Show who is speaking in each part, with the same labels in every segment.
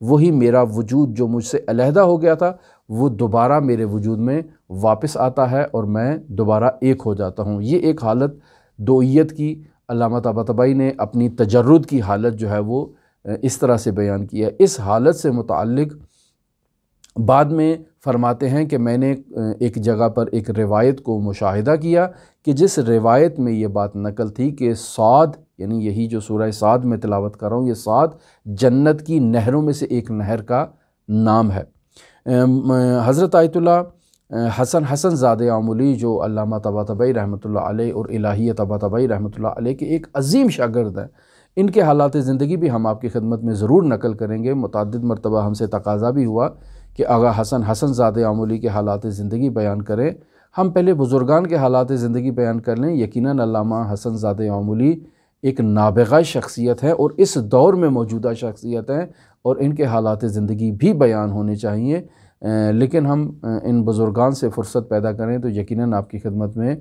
Speaker 1: وہی میرا وجود جو مجھ سے علیحدہ ہو گیا تھا وہ دوبارہ میرے وجود میں واپس آتا ہے اور میں دوبارہ ایک ہو جاتا ہوں۔ یہ ایک حالت دوئیت کی علامہ طباطبائی نے اپنی تجرد کی حالت جو ہے وہ اس طرح سے بیان کیا ہے۔ اس حالت سے متعلق بعد میں فرماتے ہیں کہ میں نے ایک جگہ پر ایک روایت کو مشاہدہ کیا کہ جس روایت میں یہ بات نقل تھی کہ صاد، یعنی یہی جو سورہ صاد میں تلاوت کر رہا ہوں، یہ صاد جنت کی نہروں میں سے ایک نہر کا نام ہے۔ حضرت آیت اللہ حسن زادہ آملی جو علامہ طباطبائی رحمۃ اللہ علیہ اور الہیہ طباطبائی رحمۃ اللہ علیہ کے ایک عظیم شاگرد ہیں، ان کے حالات زندگی بھی ہم آپ کی خدمت میں ضرور نقل کریں گے۔ متعدد مرتبہ ہم سے تقاضا بھی ہوا کہ آغا حسن زادہ آملی کے حالات زندگی بیان کریں۔ ہم پہلے بزرگان کے حالات زندگی بیان کر لیں۔ یقیناً علامہ حسن زادہ آملی ایک نابغہ شخصیت ہے اور اس دور میں موجودہ شخصیت ہیں، اور ان کے حالات زندگی بھی بیان ہونے چاہیے، لیکن ہم ان بزرگان سے فرصت پیدا کریں تو یقیناً آپ کی خدمت میں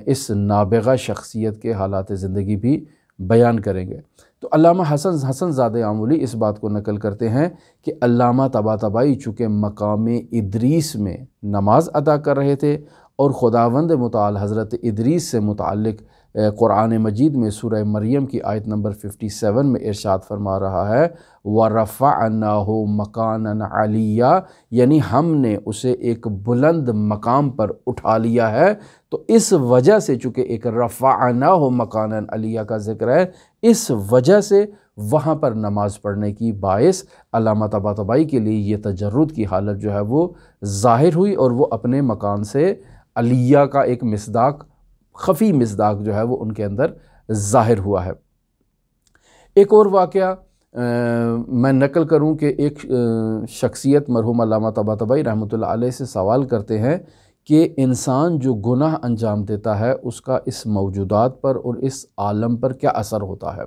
Speaker 1: اس نابغہ شخصیت کے حالات زندگی بھی بیان کریں گے۔ تو علامہ حسن زادہ آملی اس بات کو نقل کرتے ہیں کہ علامہ طباطبائی چونکہ مقام ادریس میں نماز ادا کر رہے تھے اور خداوند متعال حضرت ادریس سے متعلق قرآن مجید میں سورہ مریم کی آیت نمبر 57 میں ارشاد فرما رہا ہے وَرَفَعْنَاهُ مَكَانًا عَلِيًّا، یعنی ہم نے اسے ایک بلند مقام پر اٹھا لیا ہے۔ تو اس وجہ سے چونکہ ایک رفعناہ مکانا علیہ کا ذکر ہے، اس وجہ سے وہاں پر نماز پڑھنے کی باعث علامہ طباطبائی کے لیے یہ تجرد کی حالت جو ہے وہ ظاہر ہوئی، اور وہ اپنے مکان سے علیہ کا ایک مصداق، خفی مصداق جو ہے وہ ان کے اندر ظاہر ہوا ہے۔ ایک اور واقعہ میں نقل کروں کہ ایک شخصیت مرحوم علامہ طباطبائی رحمۃ اللہ علیہ سے سوال کرتے ہیں کہ انسان جو گناہ انجام دیتا ہے اس کا اس موجودات پر اور اس عالم پر کیا اثر ہوتا ہے۔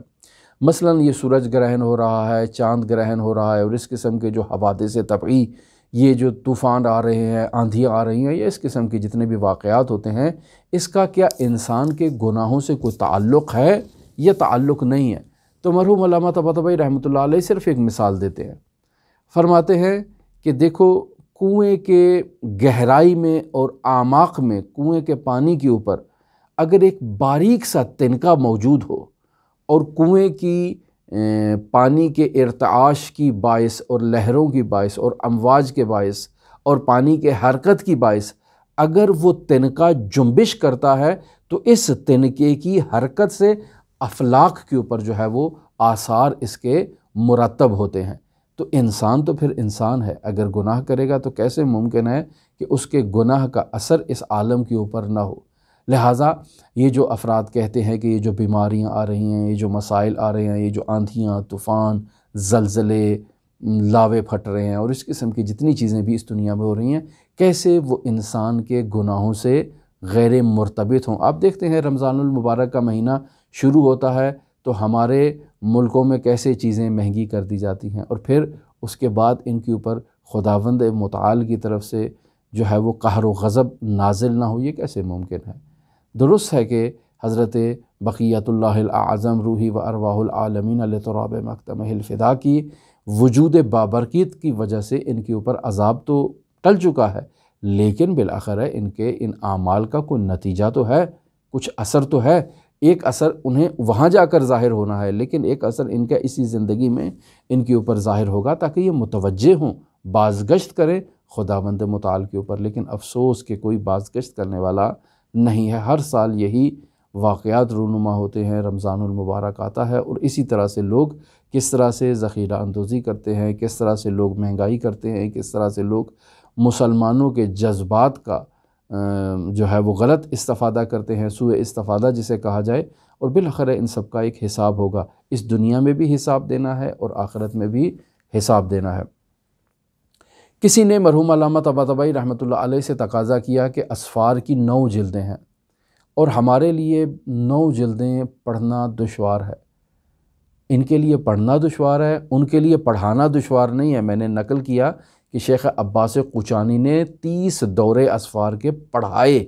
Speaker 1: مثلاً یہ سورج گرہن ہو رہا ہے، چاند گرہن ہو رہا ہے، اور اس قسم کے جو حوادث طبعی، یہ جو طوفان آ رہے ہیں، آندھیاں آ رہی ہیں، یا اس قسم کے جتنے بھی واقعات ہوتے ہیں، اس کا کیا انسان کے گناہوں سے کوئی تعلق ہے یا تعلق نہیں ہے؟ تو مرحوم علامہ طباطبائی رحمۃ اللہ علیہ صرف ایک مثال دیتے ہیں، فرماتے ہیں کہ دیکھو کنویں کے گہرائی میں اور اعماق میں کنویں کے پانی کے اوپر اگر ایک باریک سا تنکا موجود ہو اور کنویں کی پانی کے ارتعاش کی باعث اور لہروں کی باعث اور امواج کے باعث اور پانی کے حرکت کی باعث اگر وہ تنکا جنبش کرتا ہے تو اس تنکے کی حرکت سے افلاک کے اوپر جو ہے وہ آثار اس کے مرتب ہوتے ہیں۔ تو انسان تو پھر انسان ہے، اگر گناہ کرے گا تو کیسے ممکن ہے کہ اس کے گناہ کا اثر اس عالم کے اوپر نہ ہو؟ لہٰذا یہ جو افراد کہتے ہیں کہ یہ جو بیماریاں آ رہی ہیں، یہ جو مسائل آ رہے ہیں، یہ جو آندھیاں، طوفان، زلزلے، لاوے پھٹ رہے ہیں، اور اس قسم کی جتنی چیزیں بھی اس دنیا میں ہو رہی ہیں، کیسے وہ انسان کے گناہوں سے غیر مرتبط ہوں؟ آپ دیکھتے ہیں رمضان المبارک کا مہینہ شروع ہوتا ہے تو ہمارے ملکوں میں کیسے چیزیں مہنگی کر دی جاتی ہیں، اور پھر اس کے بعد ان کے اوپر خداوند متعال کی طرف سے جو ہے وہ قہر و غضب نازل نہ ہو، یہ کیسے ممکن ہے؟ درست ہے کہ حضرت بقیت اللہ الاعظم روحی و ارواح العالمین لتراب مکتمہ الفدا کی وجود بابرکت کی وجہ سے ان کے اوپر عذاب تو ٹل چکا ہے، لیکن بالآخر ان کے ان اعمال کا کوئی نتیجہ تو ہے، کچھ اثر تو ہے۔ ایک اثر انہیں وہاں جا کر ظاہر ہونا ہے، لیکن ایک اثر ان کا اسی زندگی میں ان کے اوپر ظاہر ہوگا تاکہ یہ متوجہ ہوں، بازگشت کریں خداوند متعال کے اوپر۔ لیکن افسوس کہ کوئی بازگشت کرنے والا نہیں ہے۔ ہر سال یہی واقعات رونما ہوتے ہیں، رمضان المبارک آتا ہے اور اسی طرح سے لوگ کس طرح سے ذخیرہ اندوزی کرتے ہیں، کس طرح سے لوگ مہنگائی کرتے ہیں، کس طرح سے لوگ مسلمانوں کے جذبات کا جو ہے وہ غلط استفادہ کرتے ہیں، سوء استفادہ جسے کہا جائے، اور بالآخر ان سب کا ایک حساب ہوگا۔ اس دنیا میں بھی حساب دینا ہے اور آخرت میں بھی حساب دینا ہے۔ کسی نے مرحوم علامہ طباطبائی رحمۃ اللہ علیہ سے تقاضا کیا کہ اسفار کی 9 جلدیں ہیں اور ہمارے لیے 9 جلدیں پڑھنا دشوار ہے، ان کے لیے پڑھنا دشوار ہے، ان کے لیے پڑھانا دشوار نہیں ہے۔ میں نے نقل کیا کہ شیخ عباس قوچانی نے 30 دورے اسفار کے پڑھائے۔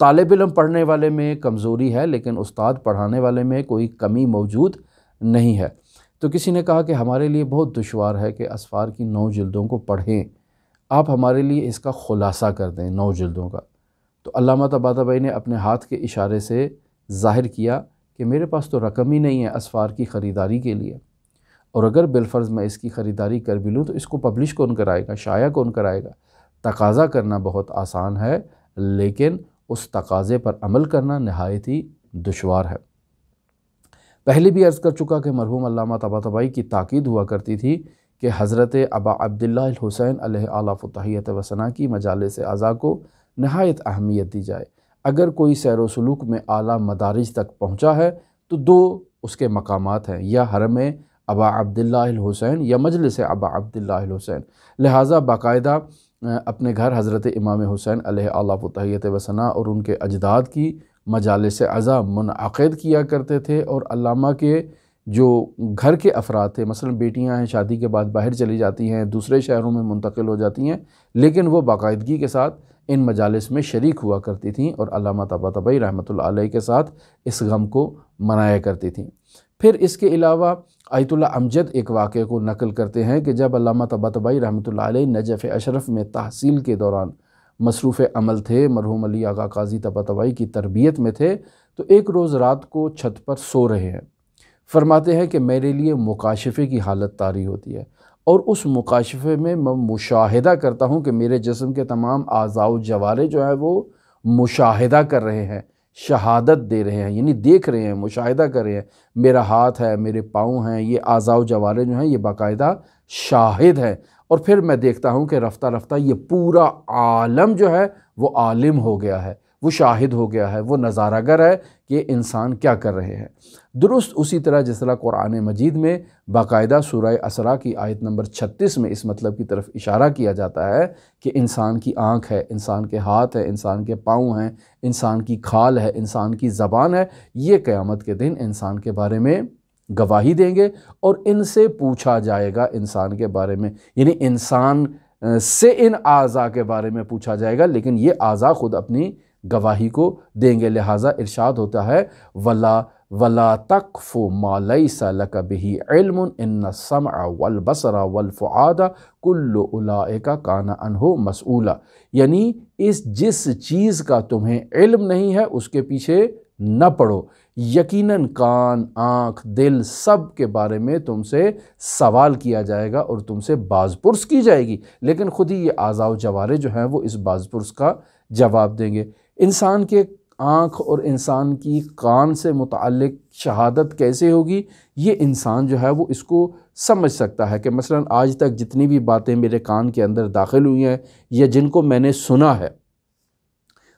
Speaker 1: طالب علم پڑھنے والے میں کمزوری ہے لیکن استاد پڑھانے والے میں کوئی کمی موجود نہیں ہے۔ تو کسی نے کہا کہ ہمارے لیے بہت دشوار ہے کہ اسفار کی 9 جلدوں کو پڑھیں، آپ ہمارے لیے اس کا خلاصہ کر دیں 9 جلدوں کا۔ تو علامہ طباطبائی نے اپنے ہاتھ کے اشارے سے ظاہر کیا کہ میرے پاس تو رقم ہی نہیں ہے اسفار کی خریداری کے لیے، اور اگر بالفرض میں اس کی خریداری کر بھی لوں تو اس کو پبلش کون کرائے گا، شائع کون کرائے گا۔ تقاضا کرنا بہت آسان ہے، لیکن اس تقاضے پر عمل کرنا نہایت ہی دشوار ہے۔ پہلے بھی عرض کر چکا کہ مرحوم علامہ طباطبائی کی تاکید ہوا کرتی تھی کہ حضرت ابا عبداللہ الحسین علیہ آلاف تحیت و ثنا کی مجالس اعضاء کو نہایت اہمیت دی جائے۔ اگر کوئی سیر و سلوک میں اعلیٰ مدارج تک پہنچا ہے تو 2 اس کے مقامات ہیں، یا حرم ابا عبداللہ الحسین یا مجلس ابا عبداللہ الحسین۔ لہٰذا باقاعدہ اپنے گھر حضرت امام حسین علیہ آلاف تحیت و ثنا اور ان کے اجداد کی مجالس اعضاء منعقد کیا کرتے تھے، اور علامہ کے جو گھر کے افراد تھے، مثلا بیٹیاں ہیں شادی کے بعد باہر چلی جاتی ہیں، دوسرے شہروں میں منتقل ہو جاتی ہیں، لیکن وہ باقاعدگی کے ساتھ ان مجالس میں شریک ہوا کرتی تھیں اور علامہ طباطبائی رحمۃ اللہ علیہ کے ساتھ اس غم کو منایا کرتی تھیں۔ پھر اس کے علاوہ آیت اللہ امجد ایک واقعے کو نقل کرتے ہیں کہ جب علامہ طباطبائی رحمۃ اللہ علیہ نجف اشرف میں تحصیل کے دوران مصروف عمل تھے، مرحوم علی آغا قاضی طباطبائی کی تربیت میں تھے، تو ایک روز رات کو چھت پر سو رہے ہیں۔ فرماتے ہیں کہ میرے لیے مکاشفے کی حالت طاری ہوتی ہے، اور اس مکاشفے میں مشاہدہ کرتا ہوں کہ میرے جسم کے تمام اعضاء و جوارح جو ہیں وہ مشاہدہ کر رہے ہیں، شہادت دے رہے ہیں، یعنی دیکھ رہے ہیں، مشاہدہ کر رہے ہیں۔ میرا ہاتھ ہے، میرے پاؤں ہیں، یہ اعضاء و جوارح جو ہیں یہ باقاعدہ شاہد ہیں۔ اور پھر میں دیکھتا ہوں کہ رفتہ رفتہ یہ پورا عالم جو ہے وہ عالم ہو گیا ہے، وہ شاہد ہو گیا ہے، وہ نظارہ گر ہے کہ انسان کیا کر رہے ہیں۔ درست اسی طرح جس طرح قرآن مجید میں باقاعدہ سورہ اسراء کی آیت نمبر 36 میں اس مطلب کی طرف اشارہ کیا جاتا ہے کہ انسان کی آنکھ ہے، انسان کے ہاتھ ہے، انسان کے پاؤں ہیں، انسان کی کھال ہے، انسان کی زبان ہے، یہ قیامت کے دن انسان کے بارے میں گواہی دیں گے، اور ان سے پوچھا جائے گا انسان کے بارے میں، یعنی انسان سے ان اعضاء کے بارے میں پوچھا جائے گا، لیکن یہ اعضاء خود اپنی گواہی کو دیں گے۔ لہٰذا ارشاد ہوتا ہے وَلَا تَقْفُ مَا لَيْسَ لَكَ بِهِ عِلْمٌ إِنَّ السَّمْعَ وَالْبَصَرَ وَالْفُؤَادَ كُلُّ أُولَئِكَ كَانَ عَنْهُ مَسْئُولًا، یعنی جس چیز کا تمہیں علم نہیں ہے اس کے پیچھے نہ پڑو، یقیناً کان، آنکھ، دل سب کے بارے میں تم سے سوال کیا جائے گا اور تم سے باز پرس کی جائے گی، لیکن خود ہی یہ اعضاء و جوارح جو ہیں وہ اس باز پرس کا جواب دیں گے۔ انسان کے آنکھ اور انسان کی کان سے متعلق شہادت کیسے ہوگی، یہ انسان جو ہے وہ اس کو سمجھ سکتا ہے کہ مثلا آج تک جتنی بھی باتیں میرے کان کے اندر داخل ہوئی ہیں یا جن کو میں نے سنا ہے،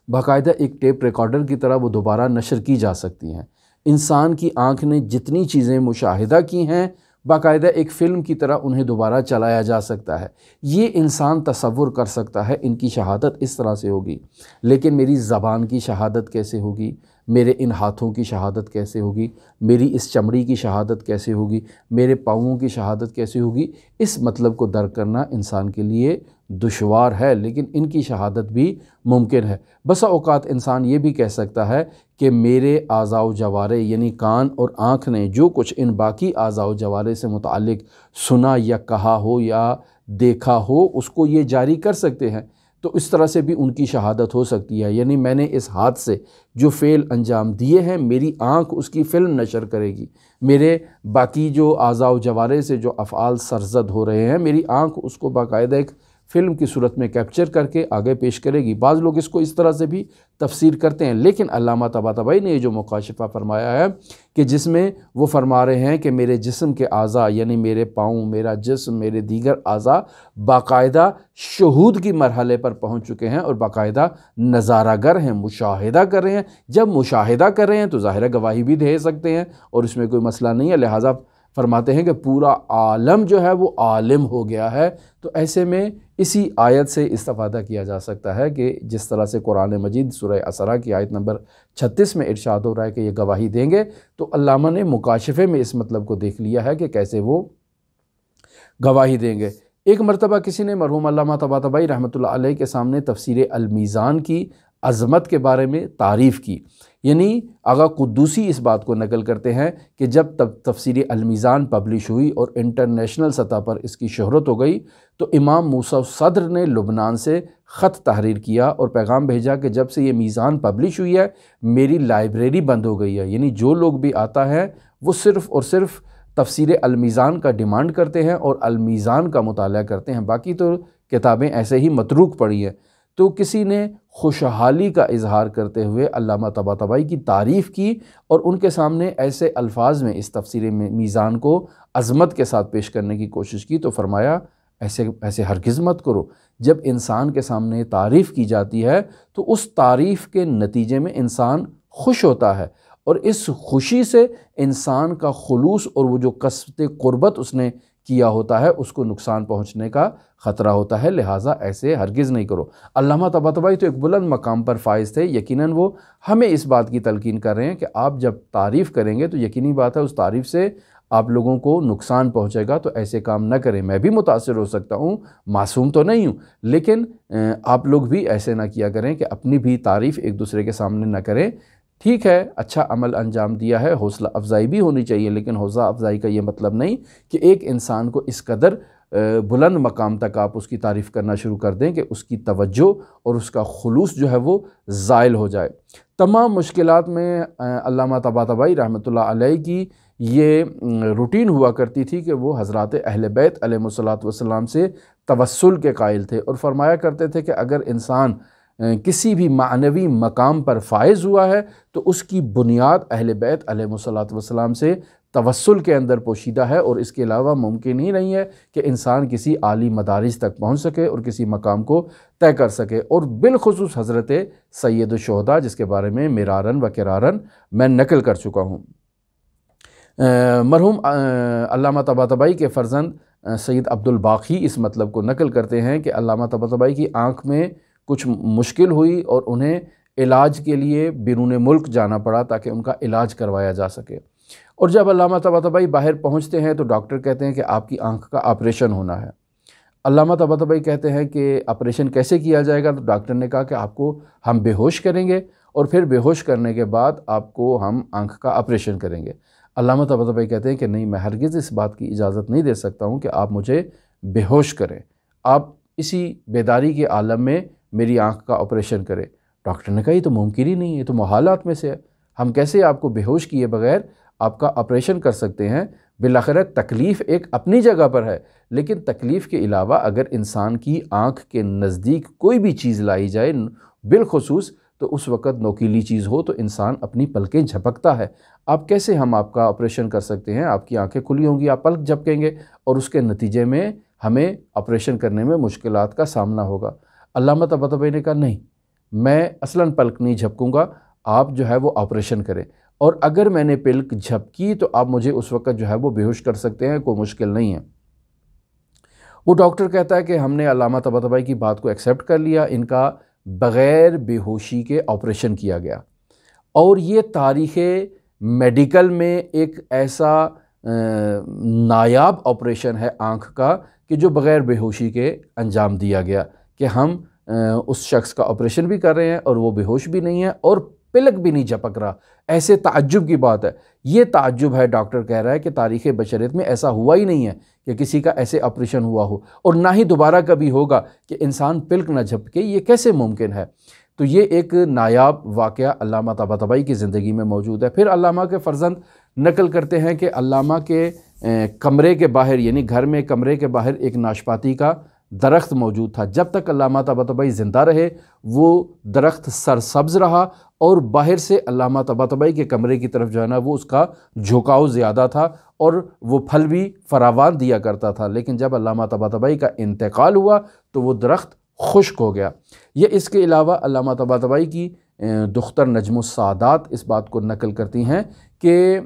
Speaker 1: باقاعدہ ایک ٹیپ ریکارڈر کی طرح وہ دوبارہ نشر کی جا سکتی ہیں۔ انسان کی آنکھ نے جتنی چیزیں مشاہدہ کی ہیں باقاعدہ ایک فلم کی طرح انہیں دوبارہ چلایا جا سکتا ہے۔ یہ انسان تصور کر سکتا ہے ان کی شہادت اس طرح سے ہوگی، لیکن میری زبان کی شہادت کیسے ہوگی، میرے ان ہاتھوں کی شہادت کیسے ہوگی، میری اس چمڑی کی شہادت کیسے ہوگی، میرے پاؤں کی شہادت کیسے ہوگی، اس مطلب کو درک کرنا انسان کے لیے دشوار ہے، لیکن ان کی شہادت بھی ممکن ہے۔ بسا اوقات انسان یہ بھی کہہ سکتا ہے کہ میرے اعضاء و جوارح یعنی کان اور آنکھ نے جو کچھ ان باقی اعضاء و جوارح سے متعلق سنا یا کہا ہو یا دیکھا ہو اس کو یہ جاری کر سکتے ہیں، تو اس طرح سے بھی ان کی شہادت ہو سکتی ہے، یعنی میں نے اس ہاتھ سے جو فعل انجام دیے ہیں میری آنکھ اس کی فلم نشر کرے گی، میرے باقی جو اعضاء و جوارح سے جو افعال سرزد ہو رہے ہیں میری آنکھ اس کو باقاعدہ ایک فلم کی صورت میں کیپچر کر کے آگے پیش کرے گی۔ بعض لوگ اس کو اس طرح سے بھی تفسیر کرتے ہیں، لیکن علامہ طباطبائی نے یہ جو مکاشفہ فرمایا ہے کہ جس میں وہ فرما رہے ہیں کہ میرے جسم کے اعضاء یعنی میرے پاؤں، میرا جسم، میرے دیگر اعضاء باقاعدہ شہود کی مرحلے پر پہنچ چکے ہیں اور باقاعدہ نظارہ گر ہیں، مشاہدہ کر رہے ہیں۔ جب مشاہدہ کر رہے ہیں تو ظاہر ہے گواہی بھی دے سکتے ہیں اور اس میں کوئی مسئلہ نہیں ہے، لہٰذا فرماتے ہیں کہ پورا عالم جو ہے وہ عالم ہو گیا ہے۔ تو ایسے میں اسی آیت سے استفادہ کیا جا سکتا ہے کہ جس طرح سے قرآن مجید سورہ اسراء کی آیت نمبر 36 میں ارشاد ہو رہا ہے کہ یہ گواہی دیں گے، تو علامہ نے مکاشفے میں اس مطلب کو دیکھ لیا ہے کہ کیسے وہ گواہی دیں گے۔ ایک مرتبہ کسی نے مرحوم علامہ طباطبائی رحمۃ اللہ علیہ کے سامنے تفسیر المیزان کی عظمت کے بارے میں تعریف کی۔ یعنی آغا قدوسی اس بات کو نقل کرتے ہیں کہ جب تفسیر المیزان پبلش ہوئی اور انٹرنیشنل سطح پر اس کی شہرت ہو گئی تو امام موسیٰ صدر نے لبنان سے خط تحریر کیا اور پیغام بھیجا کہ جب سے یہ میزان پبلش ہوئی ہے میری لائبریری بند ہو گئی ہے، یعنی جو لوگ بھی آتا ہے وہ صرف اور صرف تفسیر المیزان کا ڈیمانڈ کرتے ہیں اور المیزان کا مطالعہ کرتے ہیں، باقی تو کتابیں ایسے ہی متروک پڑی ہیں۔ تو کسی نے خوشحالی کا اظہار کرتے ہوئے علامہ طباطبائی کی تعریف کی اور ان کے سامنے ایسے الفاظ میں اس تفسیر میزان کو عظمت کے ساتھ پیش کرنے کی کوشش کی، تو فرمایا ایسے ہرگز مت کرو۔ جب انسان کے سامنے تعریف کی جاتی ہے تو اس تعریف کے نتیجے میں انسان خوش ہوتا ہے اور اس خوشی سے انسان کا خلوص اور وہ جو قصد قربت اس نے کیا ہوتا ہے اس کو نقصان پہنچنے کا خطرہ ہوتا ہے، لہٰذا ایسے ہرگز نہیں کرو۔ علامہ طباطبائی تو ایک بلند مقام پر فائز تھے، یقیناً وہ ہمیں اس بات کی تلقین کر رہے ہیں کہ آپ جب تعریف کریں گے تو یقینی بات ہے اس تعریف سے آپ لوگوں کو نقصان پہنچے گا، تو ایسے کام نہ کریں۔ میں بھی متاثر ہو سکتا ہوں، معصوم تو نہیں ہوں، لیکن آپ لوگ بھی ایسے نہ کیا کریں کہ اپنی بھی تعریف ایک دوسرے کے سامنے نہ کریں۔ ٹھیک ہے، اچھا عمل انجام دیا ہے، حوصلہ افزائی بھی ہونی چاہیے، لیکن حوصلہ افزائی کا یہ مطلب نہیں کہ ایک انسان کو اس قدر بلند مقام تک آپ اس کی تعریف کرنا شروع کر دیں کہ اس کی توجہ اور اس کا خلوص جو ہے وہ زائل ہو جائے۔ تمام مشکلات میں علامہ طباطبائی رحمۃ اللہ علیہ کی یہ روٹین ہوا کرتی تھی کہ وہ حضرات اہل بیت علیہ الصلوۃ والسلام سے توسل کے قائل تھے اور فرمایا کرتے تھے کہ اگر انسان کسی بھی معنوی مقام پر فائز ہوا ہے تو اس کی بنیاد اہل بیت علیہ الصلوۃ والسلام سے توسل کے اندر پوشیدہ ہے، اور اس کے علاوہ ممکن ہی نہیں ہے کہ انسان کسی عالی مدارج تک پہنچ سکے اور کسی مقام کو طے کر سکے۔ اور بالخصوص حضرت سید الشہداء جس کے بارے میں مرارن و کرارن میں نقل کر چکا ہوں۔ مرحوم علامہ طباطبائی کے فرزند سید عبد الباقی اس مطلب کو نقل کرتے ہیں کہ علامہ طباطبائی کی آنکھ میں کچھ مشکل ہوئی اور انہیں علاج کے لیے بیرون ملک جانا پڑا تاکہ ان کا علاج کروایا جا سکے، اور جب علامہ طباطبائی باہر پہنچتے ہیں تو ڈاکٹر کہتے ہیں کہ آپ کی آنکھ کا آپریشن ہونا ہے۔ علامہ طباطبائی کہتے ہیں کہ آپریشن کیسے کیا جائے گا؟ تو ڈاکٹر نے کہا کہ آپ کو ہم بے ہوش کریں گے اور پھر بے ہوش کرنے کے بعد آپ کو ہم آنکھ کا آپریشن کریں گے۔ علامہ طباطبائی کہتے ہیں کہ نہیں، میں ہرگز اس بات کی اجازت نہیں دے سکتا ہوں کہ آپ مجھے بے ہوش کریں، آپ اسی بیداری کے عالم میں میری آنکھ کا آپریشن کریں۔ ڈاکٹر نے کہا یہ تو ممکن ہی نہیں ہے، یہ تو محالات میں سے ہے، ہم کیسے آپ کو بے ہوش کیے بغیر آپ کا آپریشن کر سکتے ہیں؟ بالآخر تکلیف ایک اپنی جگہ پر ہے، لیکن تکلیف کے علاوہ اگر انسان کی آنکھ کے نزدیک کوئی بھی چیز لائی جائے بالخصوص تو اس وقت نوکیلی چیز ہو تو انسان اپنی پلکیں جھپکتا ہے۔ آپ کیسے ہم آپ کا آپریشن کر سکتے ہیں؟ آپ کی آنکھیں کھلی ہوں گی، آپ پلک جھپکیں گے اور اس کے نتیجے میں ہمیں آپریشن کرنے میں مشکلات کا سامنا ہوگا۔ علامہ طباطبائی نے کہا نہیں، میں اصلاً پلک نہیں جھپکوں گا، آپ جو ہے وہ آپریشن کریں، اور اگر میں نے پلک جھپکی تو آپ مجھے اس وقت جو ہے وہ بے ہوش کر سکتے ہیں، کوئی مشکل نہیں ہے۔ وہ ڈاکٹر کہتا ہے کہ ہم نے علامہ طباطبائی کی بات کو ایکسیپٹ کر لیا، ان کا بغیر بے ہوشی کے آپریشن کیا گیا، اور یہ تاریخ میڈیکل میں ایک ایسا نایاب آپریشن ہے آنکھ کا کہ جو بغیر بے ہوشی کے انجام دیا گیا، کہ ہم اس شخص کا آپریشن بھی کر رہے ہیں اور وہ بے ہوش بھی نہیں ہے اور پلک بھی نہیں جھپک رہا۔ ایسے تعجب کی بات ہے، یہ تعجب ہے، ڈاکٹر کہہ رہا ہے کہ تاریخ بشریت میں ایسا ہوا ہی نہیں ہے کہ کسی کا ایسے آپریشن ہوا ہو، اور نہ ہی دوبارہ کبھی ہوگا کہ انسان پلک نہ جھپکے، یہ کیسے ممکن ہے؟ تو یہ ایک نایاب واقعہ علامہ طباطبائی کی زندگی میں موجود ہے۔ پھر علامہ کے فرزند نقل کرتے ہیں کہ علامہ کے کمرے کے باہر، یعنی گھر میں کمرے کے باہر ایک ناشپاتی کا درخت موجود تھا۔ جب تک علامہ طباطبائی زندہ رہے وہ درخت سرسبز رہا، اور باہر سے علامہ طباطبائی کے کمرے کی طرف جو ہے نا وہ اس کا جھکاؤ زیادہ تھا اور وہ پھل بھی فراوان دیا کرتا تھا، لیکن جب علامہ طباطبائی کا انتقال ہوا تو وہ درخت خشک ہو گیا۔ یہ اس کے علاوہ علامہ طباطبائی کی دختر نجم السعادات اس بات کو نقل کرتی ہیں کہ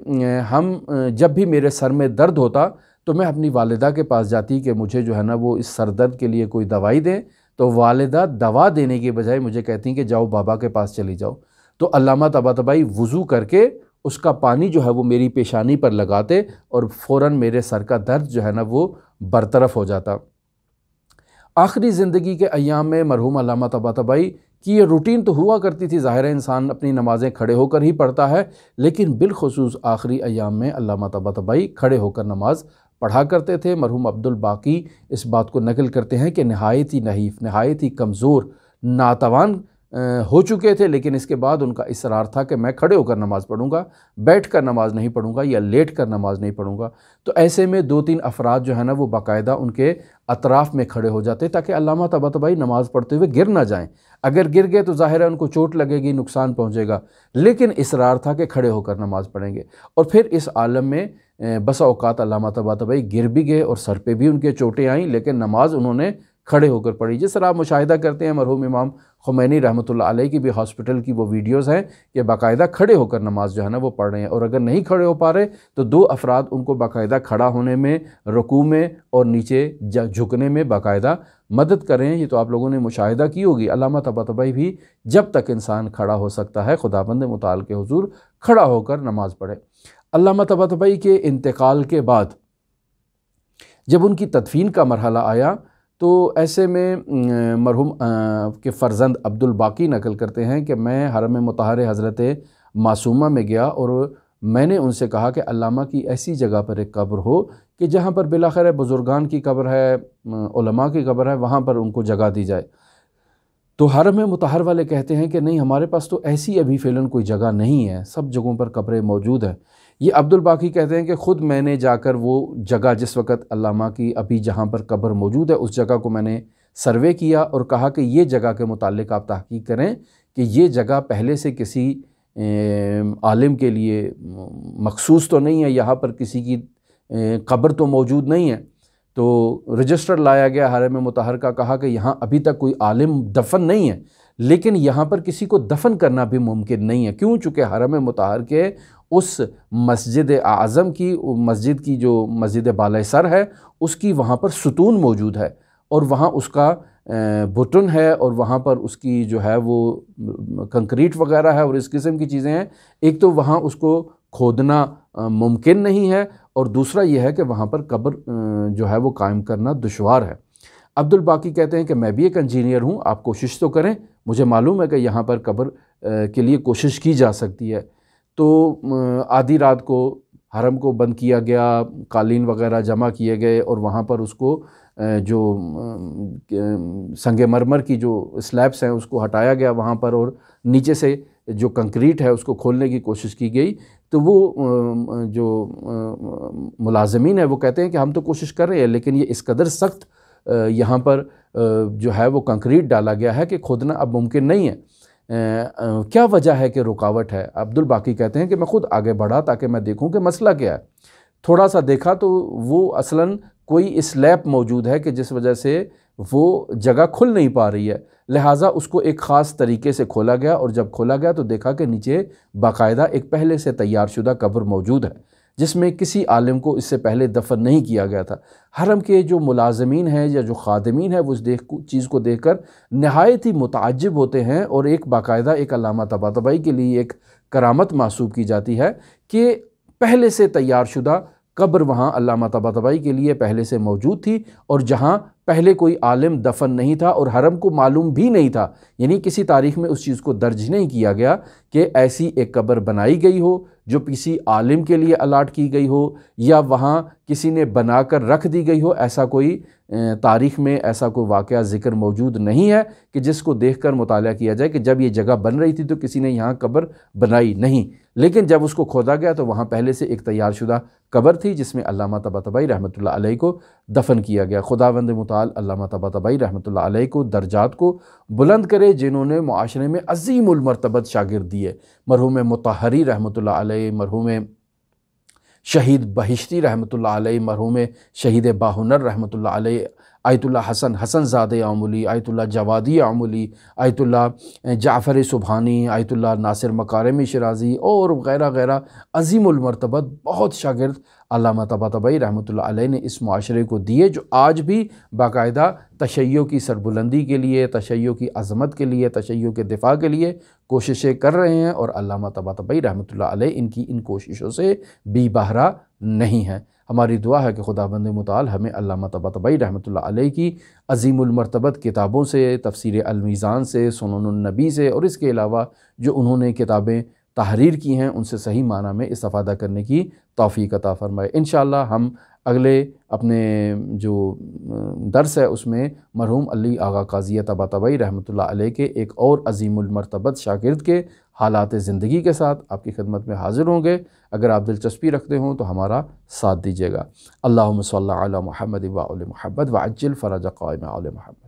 Speaker 1: ہم جب بھی میرے سر میں درد ہوتا تو میں اپنی والدہ کے پاس جاتی کہ مجھے جو ہے نا وہ اس سر درد کے لیے کوئی دوائی دیں، تو والدہ دوا دینے کے بجائے مجھے کہتی کہ جاؤ بابا کے پاس چلی جاؤ۔ تو علامہ طباطبائی وضو کر کے اس کا پانی جو ہے وہ میری پیشانی پر لگاتے اور فوراً میرے سر کا درد جو ہے نا وہ برطرف ہو جاتا۔ آخری زندگی کے ایام میں مرحوم علامہ طباطبائی کی یہ روٹین تو ہوا کرتی تھی، ظاہر ہے انسان اپنی نمازیں کھڑے ہو کر ہی پڑھتا ہے، لیکن بالخصوص آخری ایام میں علامہ طباطبائی کھڑے ہو کر نماز پڑھا کرتے تھے۔ مرحوم عبدالباقی اس بات کو نقل کرتے ہیں کہ نہایت ہی نحیف، نہایت ہی کمزور، ناتوان ہو چکے تھے، لیکن اس کے بعد ان کا اصرار تھا کہ میں کھڑے ہو کر نماز پڑھوں گا، بیٹھ کر نماز نہیں پڑھوں گا یا لیٹ کر نماز نہیں پڑھوں گا۔ تو ایسے میں 2-3 افراد جو ہے نا وہ باقاعدہ ان کے اطراف میں کھڑے ہو جاتے تاکہ علامہ طباطبائی نماز پڑھتے ہوئے گر نہ جائیں۔ اگر گر گئے تو ظاہر ہے ان کو چوٹ لگے گی، نقصان پہنچے گا، لیکن اصرار تھا کہ کھڑے ہو کر نماز پڑھیں گے۔ اور پھر اس عالم میں بسا اوقات علامہ طباطبائی گر بھی گئے اور سر پہ بھی ان کے چوٹیں آئیں، لیکن نماز انہوں نے کھڑے ہو کر پڑھی۔ جس طرح آپ مشاہدہ کرتے ہیں مرحوم امام خمینی رحمۃ اللہ علیہ کی بھی ہاسپٹل کی وہ ویڈیوز ہیں کہ باقاعدہ کھڑے ہو کر نماز جو ہے نا وہ پڑھ رہے ہیں، اور اگر نہیں کھڑے ہو پا رہے تو 2 افراد ان کو باقاعدہ کھڑا ہونے میں، رکوع میں اور نیچے جھکنے میں باقاعدہ مدد کریں۔ یہ تو آپ لوگوں نے مشاہدہ کی ہوگی۔ علامہ طباطبائی بھی جب تک انسان کھڑا ہو سکتا ہے خداوند متعال کے حضور کھڑا ہو کر نماز پڑھے۔ علامہ طباطبائی کے انتقال کے بعد جب ان کی تدفین کا مرحلہ آیا تو ایسے میں مرحوم کے فرزند عبدالباقی نقل کرتے ہیں کہ میں حرم مطہر حضرت معصومہ میں گیا اور میں نے ان سے کہا کہ علامہ کی ایسی جگہ پر ایک قبر ہو کہ جہاں پر بلاخر بزرگان کی قبر ہے، علماء کی قبر ہے، وہاں پر ان کو جگہ دی جائے۔ تو حرم مطہر والے کہتے ہیں کہ نہیں، ہمارے پاس تو ایسی ابھی فعلاً کوئی جگہ نہیں ہے، سب جگہوں پر قبریں موجود ہیں۔ یہ عبدالباقی کہتے ہیں کہ خود میں نے جا کر وہ جگہ جس وقت علامہ کی ابھی جہاں پر قبر موجود ہے اس جگہ کو میں نے سروے کیا اور کہا کہ یہ جگہ کے متعلق آپ تحقیق کریں کہ یہ جگہ پہلے سے کسی عالم کے لیے مخصوص تو نہیں ہے، یہاں پر کسی کی قبر تو موجود نہیں ہے۔ تو رجسٹر لایا گیا حرم مطہر کا، کہا کہ یہاں ابھی تک کوئی عالم دفن نہیں ہے، لیکن یہاں پر کسی کو دفن کرنا بھی ممکن نہیں ہے۔ کیوں؟ چونکہ حرم مطہر کے اس مسجد اعظم کی، مسجد کی جو مسجد بالائے سر ہے اس کی وہاں پر ستون موجود ہے اور وہاں اس کا بٹن ہے اور وہاں پر اس کی جو ہے وہ کنکریٹ وغیرہ ہے اور اس قسم کی چیزیں ہیں۔ ایک تو وہاں اس کو کھودنا ممکن نہیں ہے اور دوسرا یہ ہے کہ وہاں پر قبر جو ہے وہ قائم کرنا دشوار ہے۔ عبدالباقی کہتے ہیں کہ میں بھی ایک انجینئر ہوں، آپ کوشش تو کریں، مجھے معلوم ہے کہ یہاں پر قبر کے لیے کوشش کی جا سکتی ہے۔ تو آدھی رات کو حرم کو بند کیا گیا، قالین وغیرہ جمع کیے گئے اور وہاں پر اس کو جو سنگ مرمر کی جو سلیبس ہیں اس کو ہٹایا گیا وہاں پر، اور نیچے سے جو کنکریٹ ہے اس کو کھولنے کی کوشش کی گئی۔ تو وہ جو ملازمین ہیں وہ کہتے ہیں کہ ہم تو کوشش کر رہے ہیں لیکن یہ اس قدر سخت یہاں پر جو ہے وہ کنکریٹ ڈالا گیا ہے کہ کھودنا اب ممکن نہیں ہے۔ کیا وجہ ہے کہ رکاوٹ ہے؟ عبدالباقی کہتے ہیں کہ میں خود آگے بڑھا تاکہ میں دیکھوں کہ مسئلہ کیا ہے۔ تھوڑا سا دیکھا تو وہ اصلاً کوئی سلیب موجود ہے کہ جس وجہ سے وہ جگہ کھل نہیں پا رہی ہے، لہٰذا اس کو ایک خاص طریقے سے کھولا گیا اور جب کھولا گیا تو دیکھا کہ نیچے باقاعدہ ایک پہلے سے تیار شدہ قبر موجود ہے جس میں کسی عالم کو اس سے پہلے دفن نہیں کیا گیا تھا۔ حرم کے جو ملازمین ہیں یا جو خادمین ہیں وہ اس چیز کو دیکھ کر نہایت ہی متعجب ہوتے ہیں اور ایک باقاعدہ ایک علامہ طباطبائی کے لیے ایک کرامت محسوب کی جاتی ہے کہ پہلے سے تیار شدہ قبر وہاں علامہ طباطبائی کے لیے پہلے سے موجود تھی، اور جہاں پہلے کوئی عالم دفن نہیں تھا اور حرم کو معلوم بھی نہیں تھا، یعنی کسی تاریخ میں اس چیز کو درج نہیں کیا گیا کہ ایسی ایک قبر بنائی گئی ہو جو کسی عالم کے لیے الاٹ کی گئی ہو یا وہاں کسی نے بنا کر رکھ دی گئی ہو۔ ایسا کوئی تاریخ میں ایسا کوئی واقعہ ذکر موجود نہیں ہے کہ جس کو دیکھ کر مطالعہ کیا جائے کہ جب یہ جگہ بن رہی تھی تو کسی نے یہاں قبر بنائی نہیں، لیکن جب اس کو کھودا گیا تو وہاں پہلے سے ایک تیار شدہ قبر تھی جس میں علامہ طباطبائی رحمۃ اللہ علیہ کو دفن کیا گیا۔ خداوند متعال علامہ طباطبائی رحمۃ اللہ علیہ کو درجات کو بلند کرے، جنہوں نے معاشرے میں عظیم المرتبت شاگرد دیے۔ مرحوم مطہری رحمۃ اللہ علیہ، مرحوم شہید بہشتی رحمۃ اللہ علیہ، مرحوم شہید باہنر رحمۃ اللہ علیہ، آیت اللہ حسن زادہ آملی، آیت اللہ جوادی آملی، آیت اللہ جعفر سبحانی، آیت اللہ ناصر مکارمی شرازی اور وغیرہ غیرہ عظیم المرتبت بہت شاگرد علامہ طباطبائی رحمۃ اللہ علیہ نے اس معاشرے کو دیے، جو آج بھی باقاعدہ تشیع کی سربلندی کے لیے، تشیع کی عظمت کے لیے، تشیع کے دفاع کے لیے کوششیں کر رہے ہیں، اور علامہ طباطبائی رحمۃ اللہ علیہ ان کی ان کوششوں سے بی بہرہ نہیں ہے۔ ہماری دعا ہے کہ خداوند متعال ہمیں علامہ طباطبائی رحمۃ اللہ علیہ کی عظیم المرتبت کتابوں سے، تفسیر المیزان سے، سنن النبی سے، اور اس کے علاوہ جو انہوں نے کتابیں تحریر کی ہیں ان سے صحیح معنی میں استفادہ کرنے کی توفیق عطا فرمائے۔ انشاءاللہ ہم اگلے اپنے جو درس ہے اس میں مرحوم علی آغا قاضی طباطبائی رحمۃ اللہ علیہ کے ایک اور عظیم المرتبت شاگرد کے حالات زندگی کے ساتھ آپ کی خدمت میں حاضر ہوں گے۔ اگر آپ دلچسپی رکھتے ہوں تو ہمارا ساتھ دیجیے گا۔ اللہم صلی علی محمد و آل محمد وعجل فرج قائم آل محمد۔